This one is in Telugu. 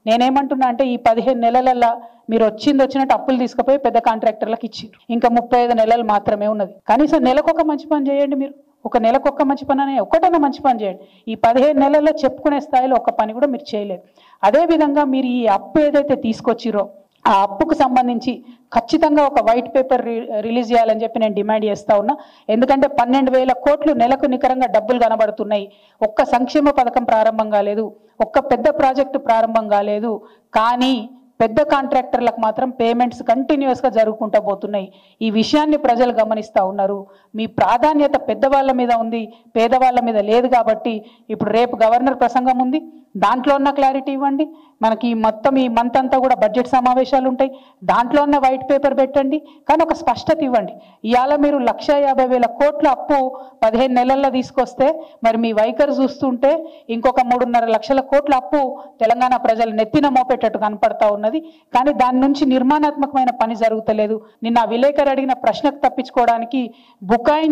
నేనేమంటున్నా అంటే ఈ 15 నెలలల్లా మీరు వచ్చినట్టు అప్పులు తీసుకుపోయి పెద్ద కాంట్రాక్టర్లకు ఇచ్చారు. ఇంకా 35 నెలలు మాత్రమే ఉన్నది. కనీసం నెలకొక మంచి పని చేయండి. మీరు ఒక నెలకొక్క మంచి పని అనే ఒక్కటైనా మంచి పని చేయండి. ఈ 15 నెలల్లో చెప్పుకునే స్థాయిలో ఒక్క పని కూడా మీరు చేయలేదు. అదేవిధంగా మీరు ఈ అప్పు ఏదైతే తీసుకొచ్చిరో ఆ అప్పుకు సంబంధించి ఖచ్చితంగా ఒక వైట్ పేపర్ రిలీజ్ చేయాలని చెప్పి నేను డిమాండ్ చేస్తా ఉన్నా. ఎందుకంటే 12,000 కోట్లు నెలకు నికరంగా డబ్బులు కనబడుతున్నాయి. ఒక్క సంక్షేమ పథకం ప్రారంభం కాలేదు, ఒక్క పెద్ద ప్రాజెక్టు ప్రారంభం కాలేదు. కానీ పెద్ద కాంట్రాక్టర్లకు మాత్రం పేమెంట్స్ కంటిన్యూస్గా జరుగుకుంటూ పోతున్నాయి. ఈ విషయాన్ని ప్రజలు గమనిస్తూ ఉన్నారు. మీ ప్రాధాన్యత పెద్దవాళ్ళ మీద ఉంది, పేదవాళ్ళ మీద లేదు. కాబట్టి ఇప్పుడు రేపు గవర్నర్ ప్రసంగం ఉంది, దాంట్లో ఉన్న క్లారిటీ ఇవ్వండి. మనకి మొత్తం ఈ మంత్ అంతా కూడా బడ్జెట్ సమావేశాలు ఉంటాయి, దాంట్లో ఉన్న వైట్ పేపర్ పెట్టండి. కానీ ఒక స్పష్టత ఇవ్వండి. ఇవాళ మీరు 1,50,000 కోట్ల అప్పు 15 నెలల్లో తీసుకొస్తే మరి మీ వైఖరి చూస్తుంటే ఇంకొక 3.5 లక్షల కోట్ల అప్పు తెలంగాణ ప్రజలు నెత్తిన మోపేటట్టు కనపడతా ఉన్నది. కానీ దాని నుంచి నిర్మాణాత్మకమైన పని జరుగుతలేదు. నిన్న విలేకరు అడిగిన ప్రశ్నకు తప్పించుకోవడానికి బుకాయి